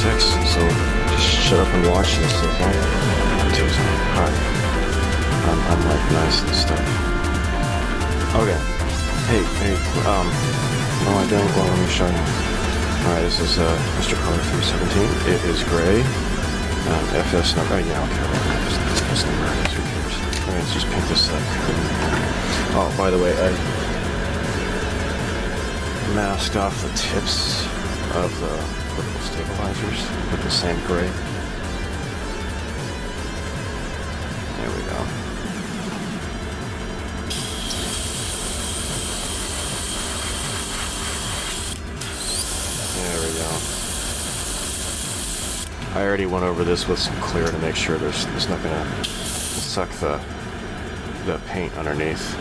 6, so just shut up and watch this, okay? Hi. I'm like nice and stuff. Okay. Hey, what am I doing? Well, let me show you. Alright, this is Mr. Car 317. It is gray. FS number. Oh, yeah, okay, FS number. Who cares? Alright, let's just paint this up. Oh, by the way, I masked off the tips of the vertical stabilizers with the same gray. There we go. There we go. I already went over this with some clear to make sure there's not gonna suck the paint underneath.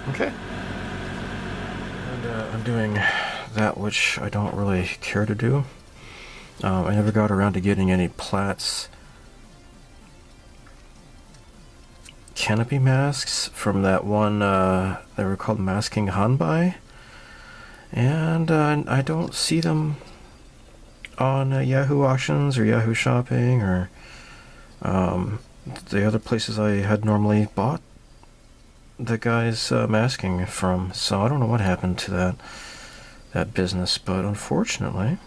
Okay. And I'm doing that which I don't really care to do. I never got around to getting any Platz canopy masks from that one, they were called Masking Hanbai. And I don't see them on Yahoo Auctions or Yahoo Shopping or the other places I had normally bought the guy's masking from, so I don't know what happened to that business, but unfortunately,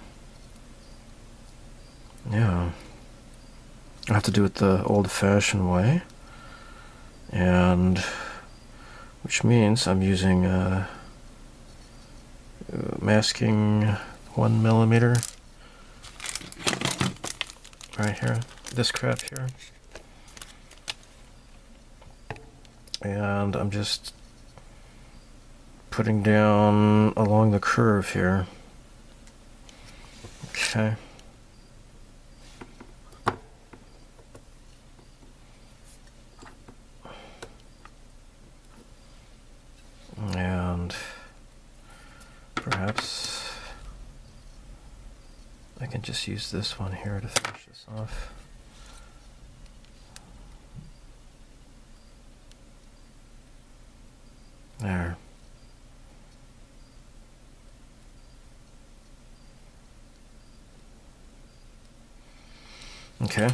yeah, I have to do it the old-fashioned way, and which means I'm using masking 1mm right here, this crap here. And I'm just putting down along the curve here. Okay. And perhaps I can just use this one here to finish this off. There. Okay.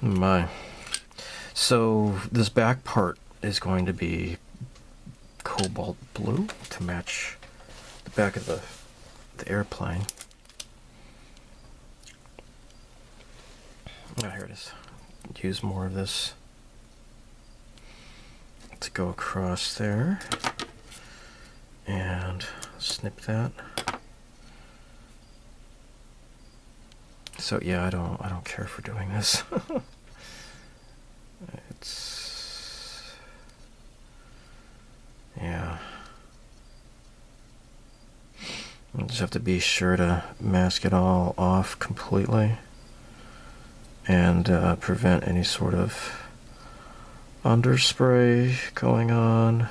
My. So this back part is going to be cobalt blue to match the back of the airplane. Oh, here it is. Use more of this to go across there and snip that. So yeah, I don't care for doing this. It's, yeah, I just have to be sure to mask it all off completely and prevent any sort of underspray going on,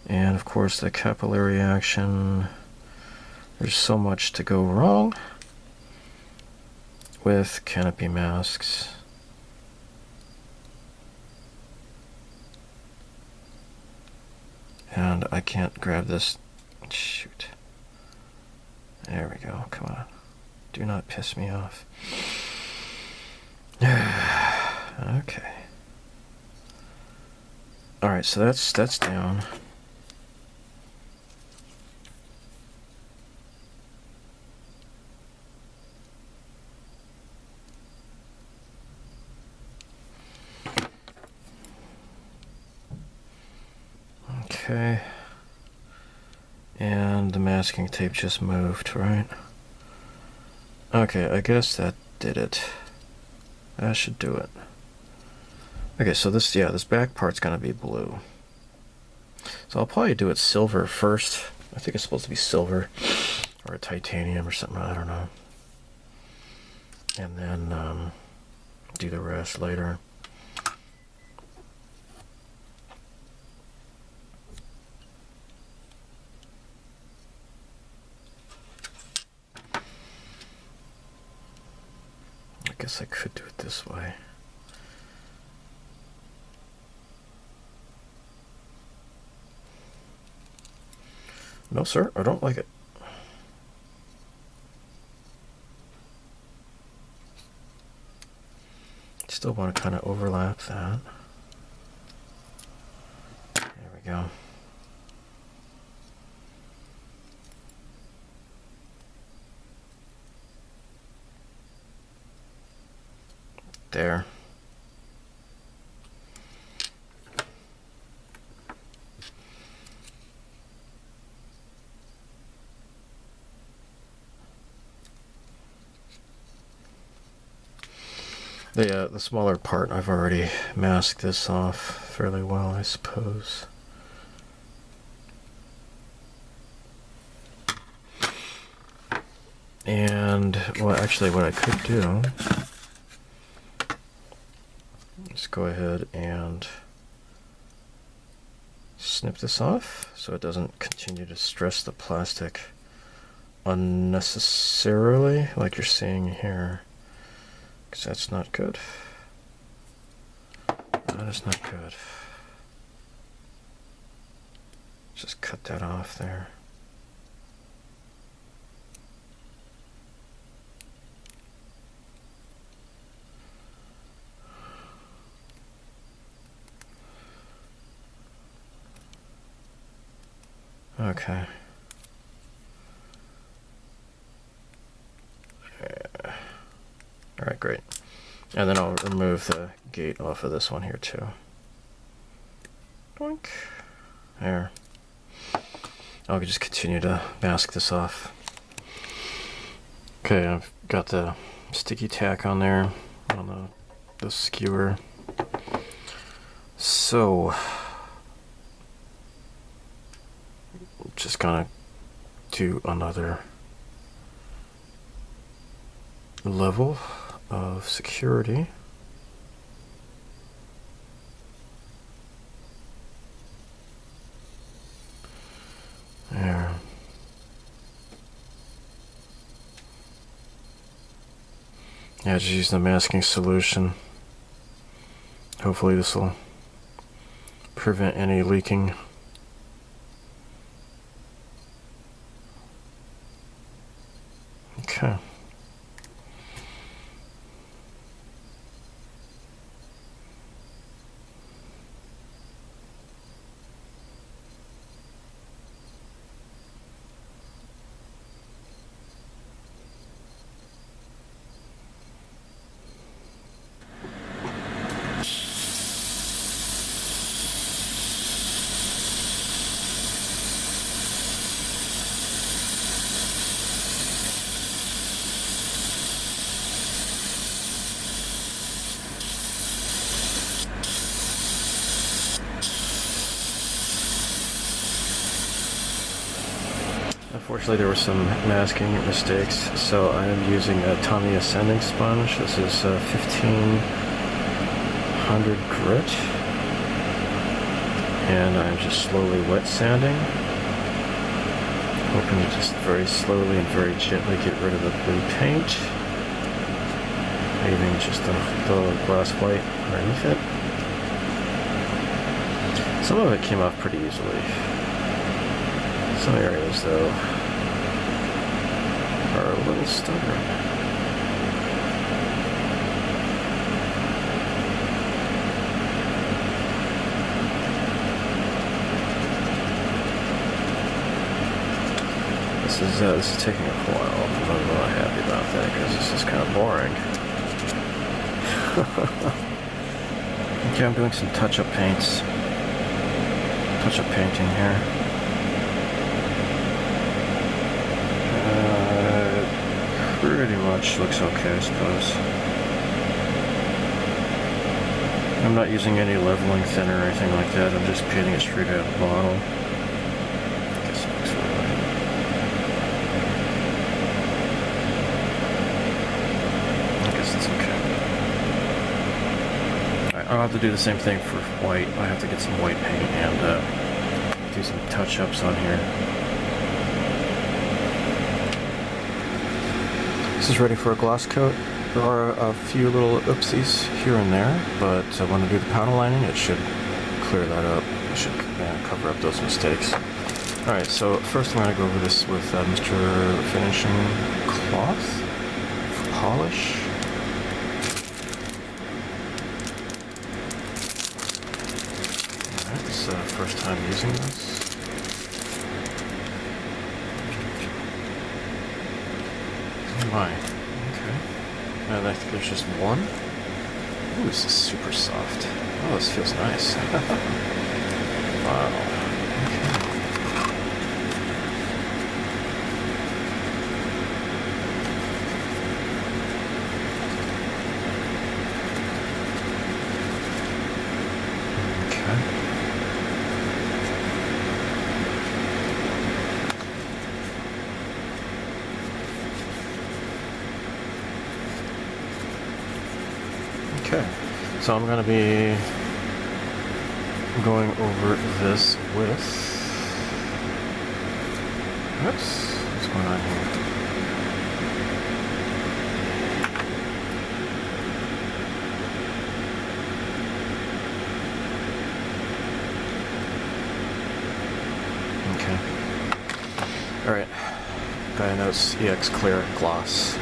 and of course the capillary action. There's so much to go wrong with canopy masks. And I can't grab this. Shoot. There we go. Come on. Do not piss me off. Okay. Alright, so that's down. Okay. And the masking tape just moved, right? Okay, I guess that did it. That should do it. Okay, so this, yeah, this back part's gonna be blue. So I'll probably do it silver first. I think it's supposed to be silver or a titanium or something, I don't know. And then do the rest later. I guess I could do it this way. No, sir, I don't like it. Still want to kind of overlap that. There we go. There. The smaller part, I've already masked this off fairly well, I suppose. And, well, actually what I could do is go ahead and snip this off so it doesn't continue to stress the plastic unnecessarily, like you're seeing here. Because that's not good. That is not good. Just cut that off there. Okay. Alright, great. And then I'll remove the gate off of this one here too. Doink. There. I'll just continue to mask this off. Okay, I've got the sticky tack on there on the skewer. So, just gonna do another level of security. There. Yeah, just use the masking solution. Hopefully this will prevent any leaking. Okay. Unfortunately, there were some masking mistakes, so I am using a Tommy Ascending sponge. This is 1500 grit, and I'm just slowly wet sanding, hoping to just very slowly and very gently get rid of the blue paint, leaving just the glass white underneath it. Some of it came off pretty easily. Some areas, though, are a little stubborn. This is taking a while. I'm not really happy about that because this is kind of boring. Okay, I'm doing some touch-up paints. Touch-up painting here. Pretty much looks okay, I suppose. I'm not using any leveling thinner or anything like that. I'm just painting it straight out of the bottle. I guess it looks right. I guess that's okay. Alright, I'll have to do the same thing for white. I have to get some white paint and do some touch-ups on here. This is ready for a gloss coat. There are a few little oopsies here and there, but when I do the panel lining, it should clear that up. It should cover up those mistakes. Alright, so first I'm going to go over this with Mr. Finishing Cloth for polish. Alright, this is the first time using this. Oh my. And I think there's just one. Ooh, this is super soft. Oh, this feels nice. Wow. Okay. Okay, so I'm going to be going over this with, oops, what's going on here? Okay, alright, Gaia Notes EX Clear Gloss.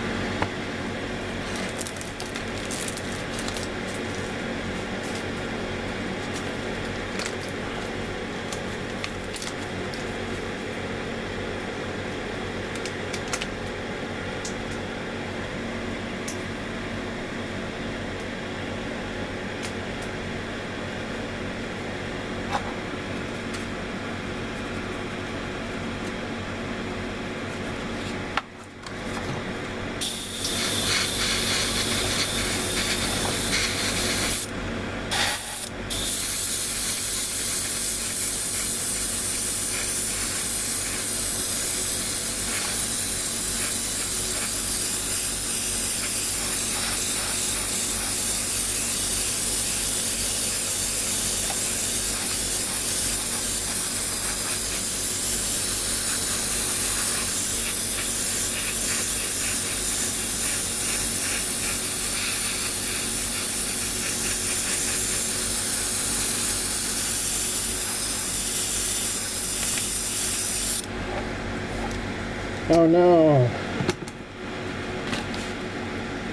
Oh no!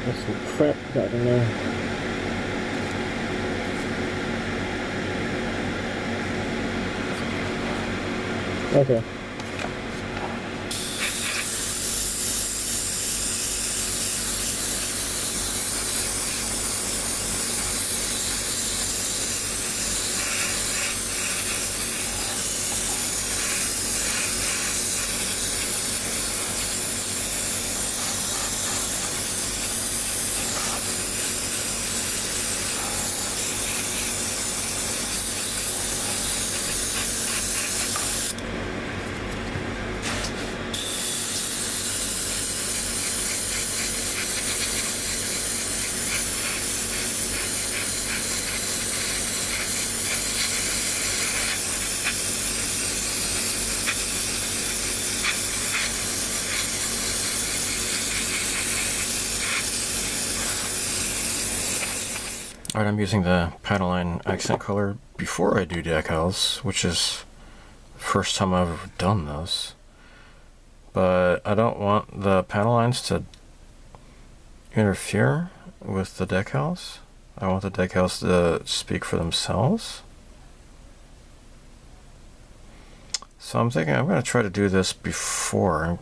There's some crap got in there. Okay. Alright, I'm using the Padaline accent color before I do decals, which is the first time I've ever done this. But I don't want the Padalines to interfere with the decals. I want the decals to speak for themselves. So I'm thinking I'm going to try to do this before.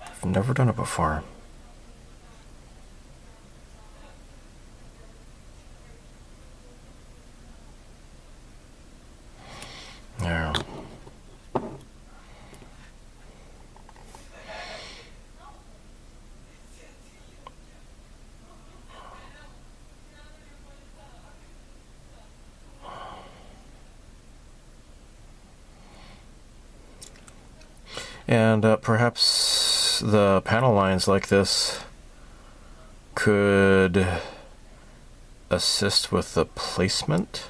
I've never done it before. There. And perhaps the panel lines like this could assist with the placement.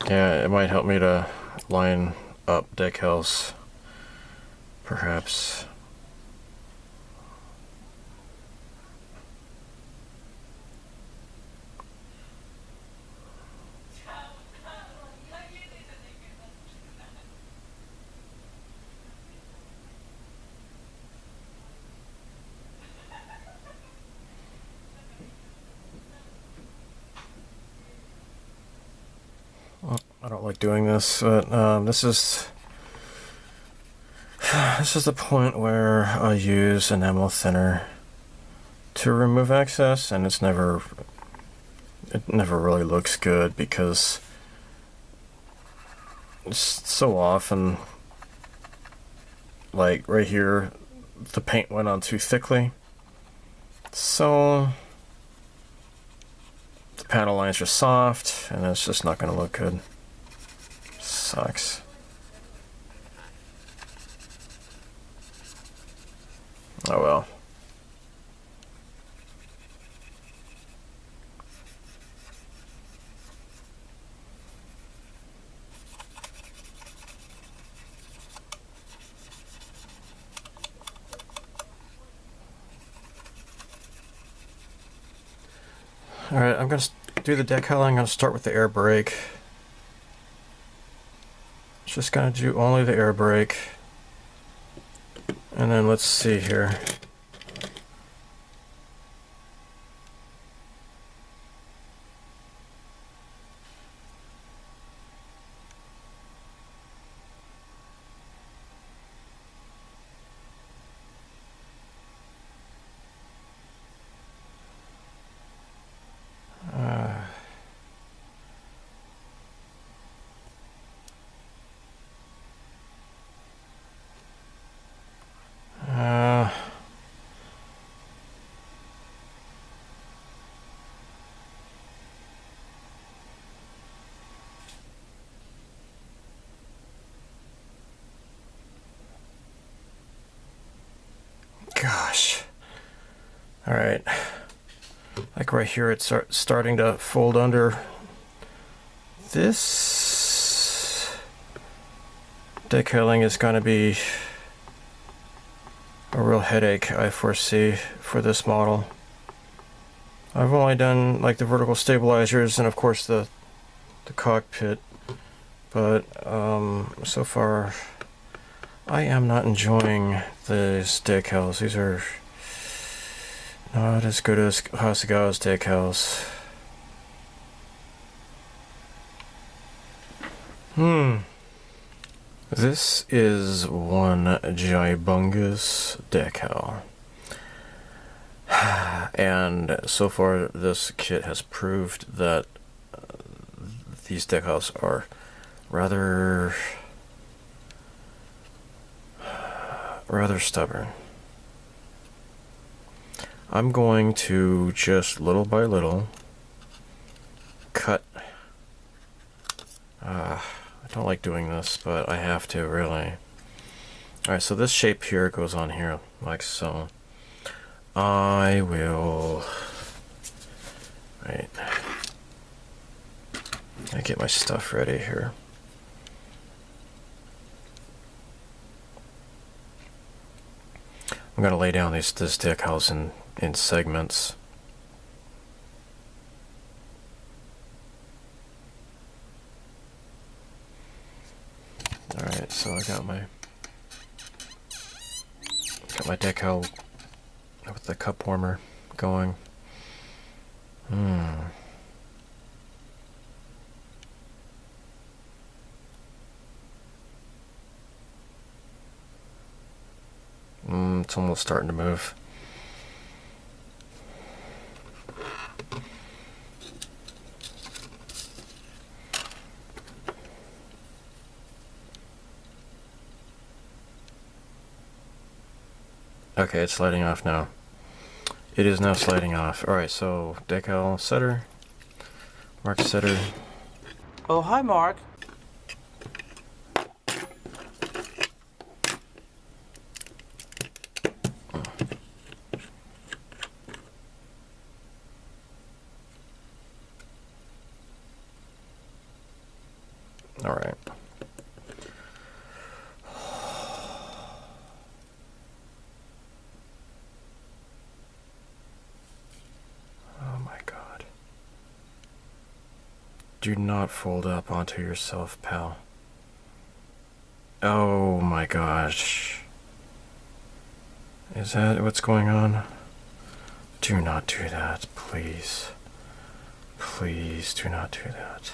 Yeah, it might help me to line up decals, perhaps. I don't like doing this, but this is the point where I use enamel thinner to remove excess, and it never really looks good because it's so often, like right here, the paint went on too thickly, so the panel lines are soft, and it's just not going to look good. Sucks. Oh well. Alright, I'm going to do the decal. I'm going to start with the air brake. Just going to do only the air brake. And then let's see here. Gosh. Alright. Like right here, it's starting to fold under. This decaling is going to be a real headache, I foresee, for this model. I've only done like the vertical stabilizers and of course the cockpit, but so far I am not enjoying these decals. These are not as good as Hasegawa's decals. This is one gibungus decal. And so far this kit has proved that these decals are rather stubborn. I'm going to just little by little cut. I don't like doing this, but I have to, really. Alright, so this shape here goes on here, like so. I will... Right. I get my stuff ready here. I'm going to lay down this decals in segments. Alright, so I got my decal with the cup warmer going. It's almost starting to move. Okay, it's lighting off now. It is now sliding off. Alright, so decal setter, mark setter. Oh, hi, Mark. Alright. Oh my god. Do not fold up onto yourself, pal. Oh my gosh. Is that what's going on? Do not do that, please. Please do not do that.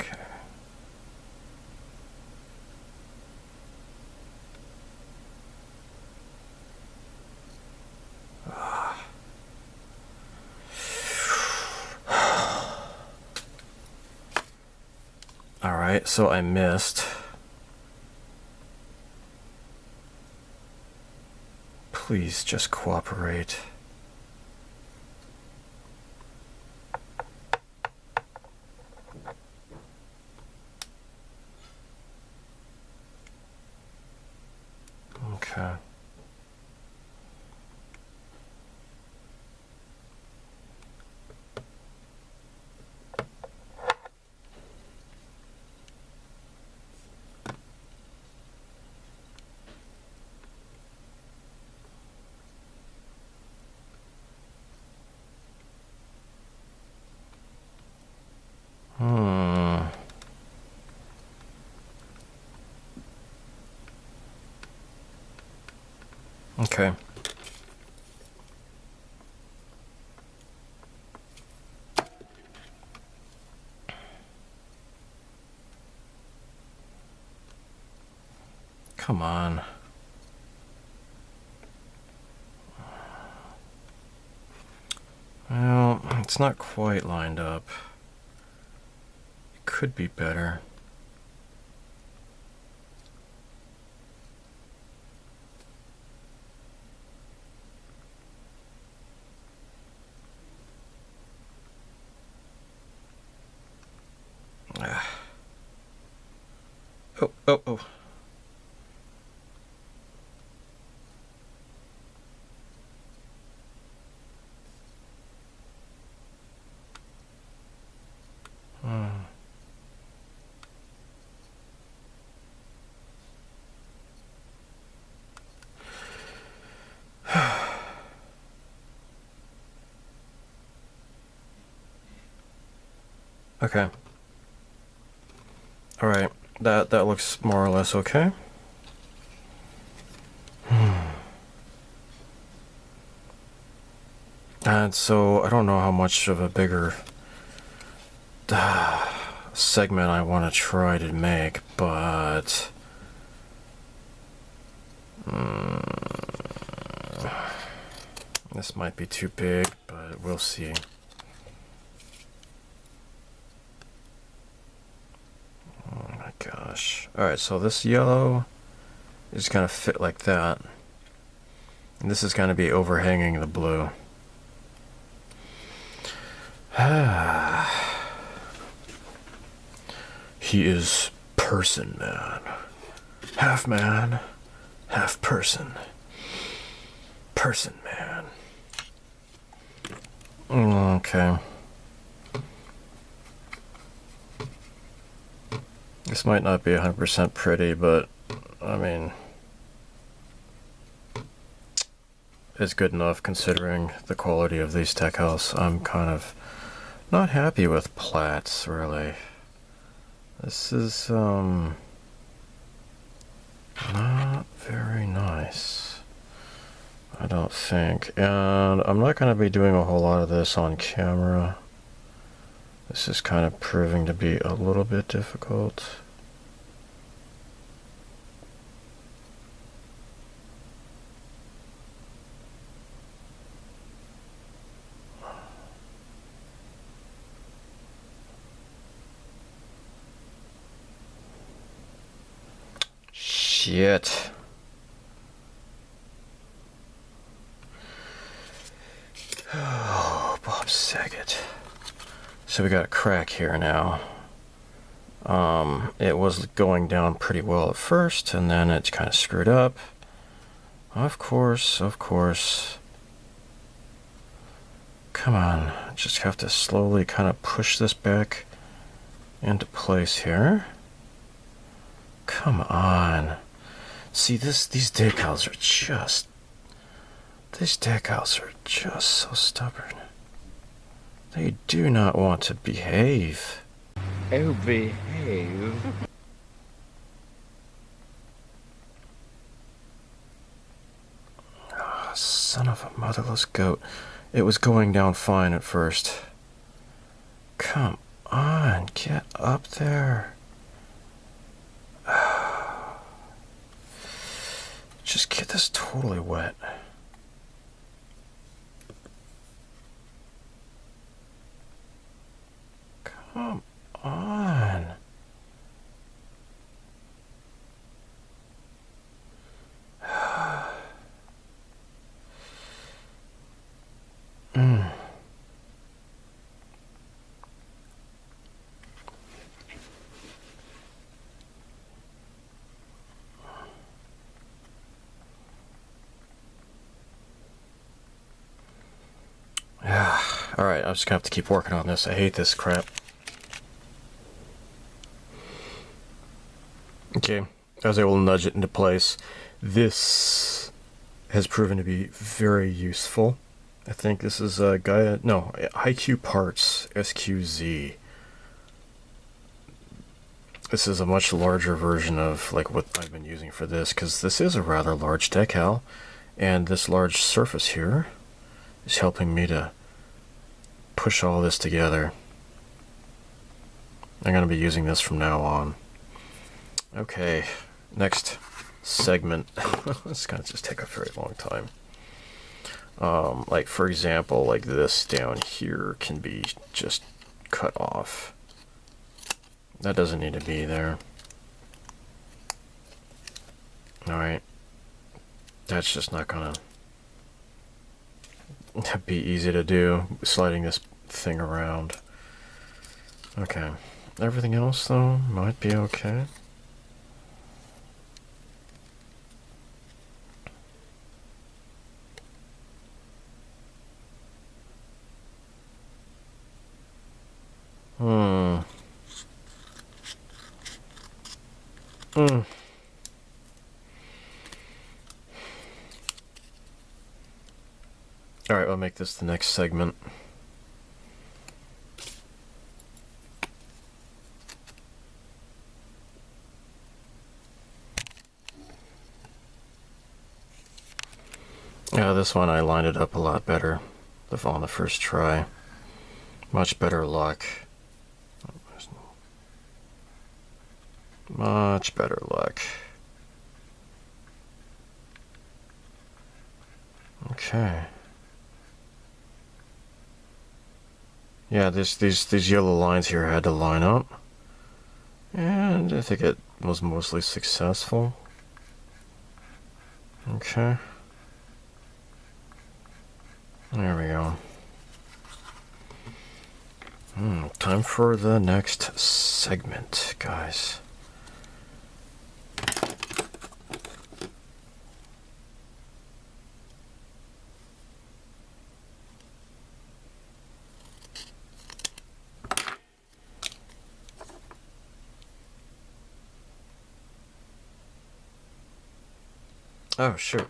Okay. Alright, so I missed. Please just cooperate. Okay. Okay. Come on. Well, it's not quite lined up. It could be better. Oh. Okay. All right. That looks more or less okay. And so I don't know how much of a bigger segment I want to try to make, but this might be too big, but we'll see. Oh my gosh. Alright, so this yellow is going to fit like that. And this is going to be overhanging the blue. He is person man. Half person. Person man. Okay. This might not be 100% pretty, but I mean, it's good enough considering the quality of these decals. I'm kind of not happy with Platz, really. This is not very nice, I don't think. And I'm not going to be doing a whole lot of this on camera. This is kind of proving to be a little bit difficult. Shit. So we got a crack here now. It was going down pretty well at first, and then it's kind of screwed up. Of course, of course. Come on, just have to slowly kind of push this back into place here. Come on. See, these decals are just... These decals are just so stubborn. They do not want to behave. Oh, behave. Oh, son of a motherless goat. It was going down fine at first. Come on, get up there. Just get this totally wet. Come on. Alright, I'm just gonna have to keep working on this. I hate this crap. Okay, I was able to nudge it into place. This has proven to be very useful. I think this is a guy, no, IQ Parts SQZ. This is a much larger version of like what I've been using for this, because this is a rather large decal, and this large surface here is helping me to push all this together. I'm going to be using this from now on. Okay, next segment. This is going to just take a very long time. Like for example, like this down here can be just cut off. That doesn't need to be there. Alright. That's just not gonna be easy to do, sliding this thing around. Okay. Everything else, though, might be okay. Alright, I'll make this the next segment. Yeah, this one I lined it up a lot better on the first try. Much better luck. Much better luck. Okay. Yeah, these yellow lines here had to line up, and I think it was mostly successful. Okay. There we go. Time for the next segment, guys. Oh, shoot.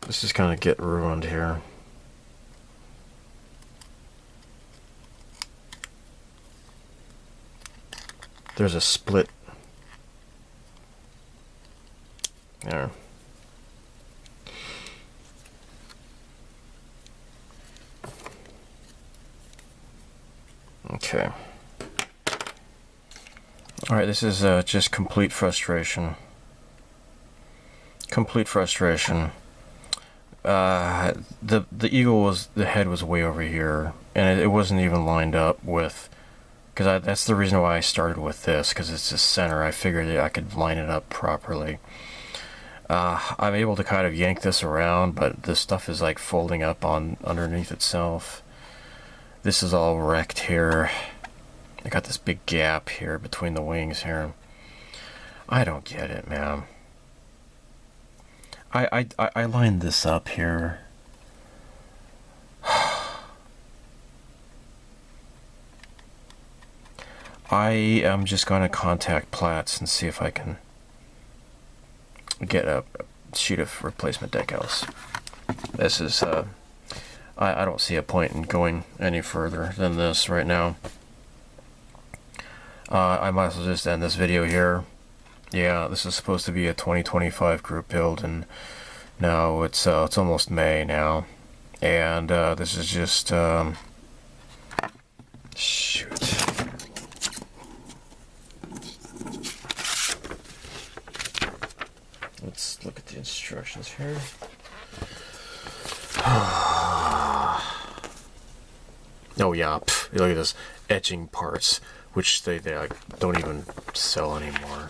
This is gonna get ruined here. There's a split. There. Okay. Alright, this is just complete frustration. Complete frustration. The head was way over here, and it wasn't even lined up with, because that's the reason why I started with this, because it's the center. I figured that I could line it up properly. I'm able to kind of yank this around, but this stuff is like folding up on underneath itself, This is all wrecked here. I got this big gap here between the wings here. I don't get it, man. I lined this up here. I am just going to contact Platz and see if I can get a sheet of replacement decals. This is, I don't see a point in going any further than this right now. I might as well just end this video here. Yeah, this is supposed to be a 2025 group build, and now it's almost May now, and this is just shoot. Let's look at the instructions here. Oh yeah, look at this, etching parts, which they like, don't even sell anymore.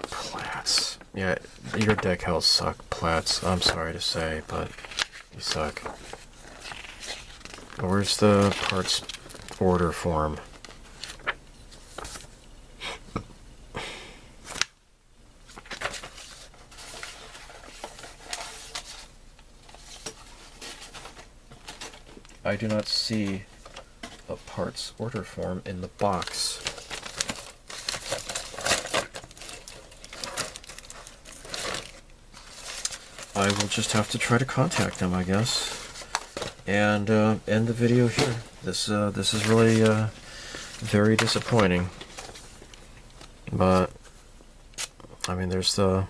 Platz. Yeah, your decals suck, Platz. I'm sorry to say, but you suck. Where's the parts order form? I do not see a parts order form in the box. I will just have to try to contact them, I guess, and end the video here. This is really very disappointing. But I mean, there's the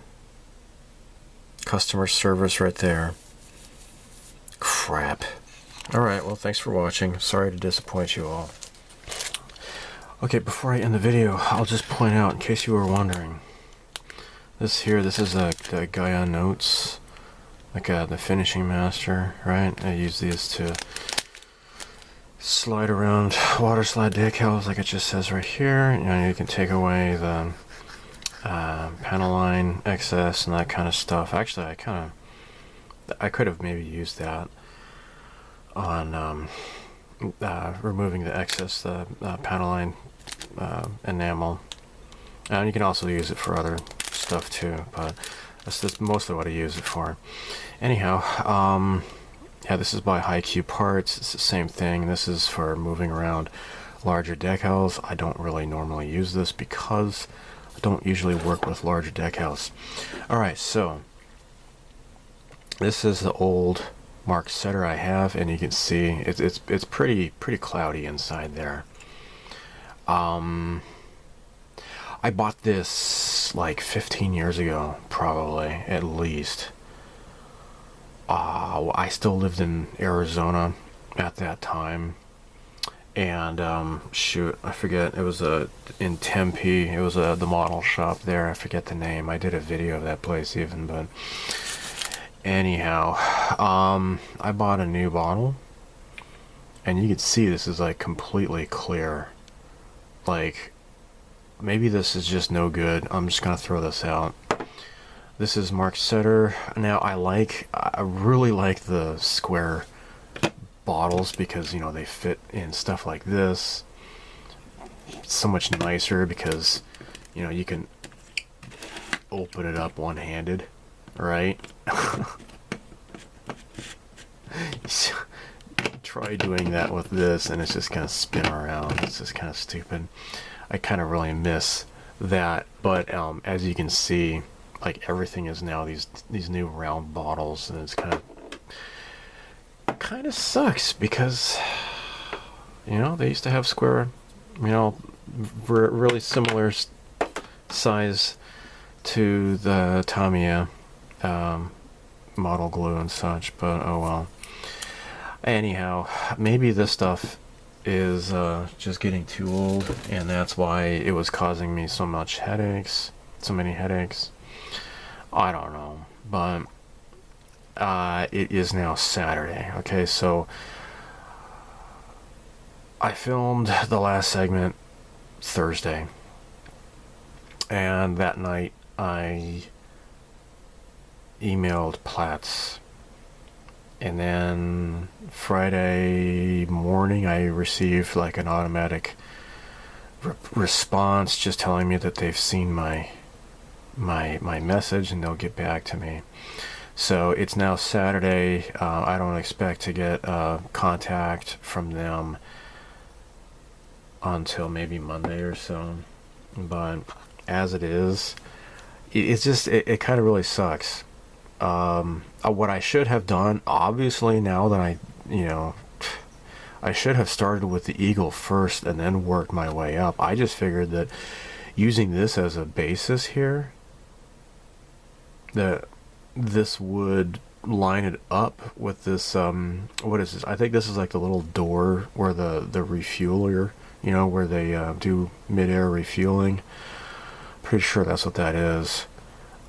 customer service right there. Crap. Alright, well, thanks for watching. Sorry to disappoint you all. Okay, before I end the video, I'll just point out, in case you were wondering, this is the Gaia notes, like the finishing master, right? I use these to slide around water slide decals, like it just says right here. You know, you can take away the panel line excess and that kind of stuff. Actually, I could have maybe used that on removing the excess, the panel line enamel, and you can also use it for other stuff too, but that's mostly what I use it for. Anyhow, yeah, this is by HiQ Parts. It's the same thing. This is for moving around larger decals. I don't really normally use this because I don't usually work with larger decals. Alright, so this is the old Mark setter I have, and you can see it's pretty cloudy inside there. I bought this like 15 years ago, probably, at least. I still lived in Arizona at that time, and shoot, I forget, it was in Tempe. It was the model shop there. I forget the name. I did a video of that place even, but anyhow, I bought a new bottle, and you can see this is like completely clear. Like, maybe this is just no good. I'm just gonna throw this out. This is Mark Setter. Now I really like the square bottles because, you know, they fit in stuff like this. It's so much nicer because, you know, you can open it up one-handed, right? Try doing that with this and it's just kind of spin around. It's just kind of stupid. I kind of really miss that, but as you can see, like, everything is now these new round bottles, and it's kind of sucks because, you know, they used to have square, you know, really similar size to the Tamiya model glue and such, but oh well. Anyhow, maybe this stuff is just getting too old, and that's why it was causing me so many headaches. I don't know, but it is now Saturday. Okay, so I filmed the last segment Thursday, and that night I emailed Platz And then Friday morning, I received like an automatic response just telling me that they've seen my message and they'll get back to me. So it's now Saturday. I don't expect to get contact from them until maybe Monday or so. But as it is, it's just it kind of really sucks. What I should have done, obviously, now that I should have started with the Eagle first and then worked my way up. I just figured that using this as a basis here, that this would line it up with this, what is this? I think this is like the little door where the refueler, where they do mid-air refueling. Pretty sure that's what that is.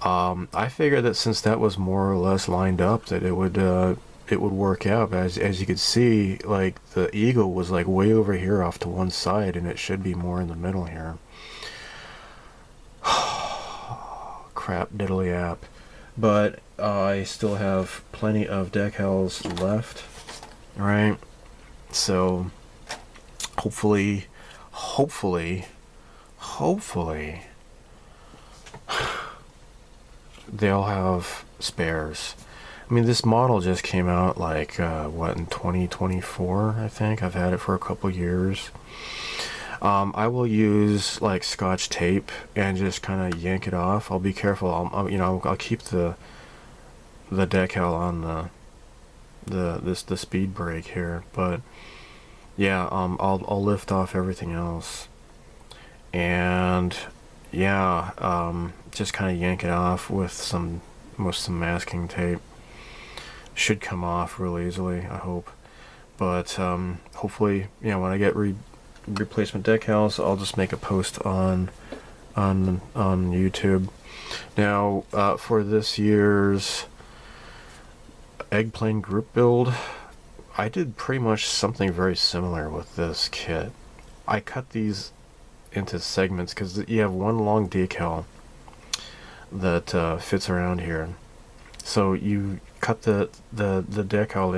I figured that since that was more or less lined up, that it would work out. As you could see, like the Eagle was like way over here off to one side, and it should be more in the middle here. Crap diddly app. But I still have plenty of decals left, right? So hopefully they'll have spares. I mean, this model just came out like in 2024, I think. I've had it for a couple years. I will use like Scotch tape and just kind of yank it off. I'll be careful. I'll keep the decal on the speed brake here, but yeah, I'll lift off everything else, and yeah, just kind of yank it off with some masking tape. Should come off real easily, I hope. But hopefully, when I get replacement decals, I'll just make a post on YouTube. Now, for this year's eggplane group build, I did pretty much something very similar with this kit. I cut these into segments because you have one long decal that fits around here. So you cut the decal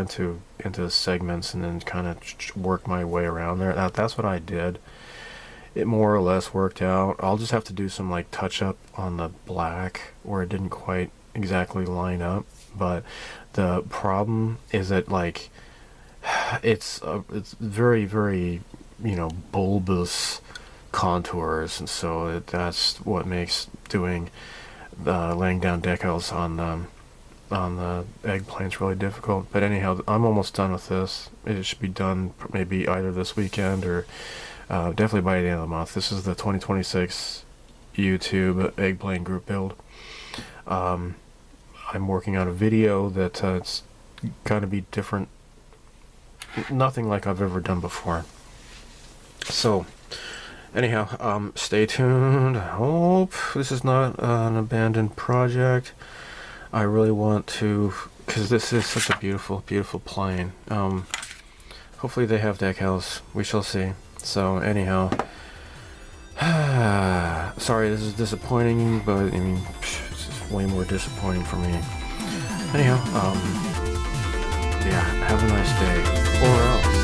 into segments and then kind of work my way around there. That's what I did. It more or less worked out. I'll just have to do some like touch up on the black where it didn't quite exactly line up. But the problem is that like it's very, very bulbous contours, and so that's what makes doing laying down decals on the eggplanes really difficult. But anyhow, I'm almost done with this. It should be done maybe either this weekend or definitely by the end of the month. This is the 2026 YouTube eggplane group build. I'm working on a video that it's gonna be different, nothing like I've ever done before. So anyhow, stay tuned. I hope this is not an abandoned project. I really want to, because this is such a beautiful, beautiful plane. Hopefully they have decals. We shall see. So anyhow, sorry this is disappointing, but I mean, this is way more disappointing for me. Anyhow, yeah, have a nice day. Or else.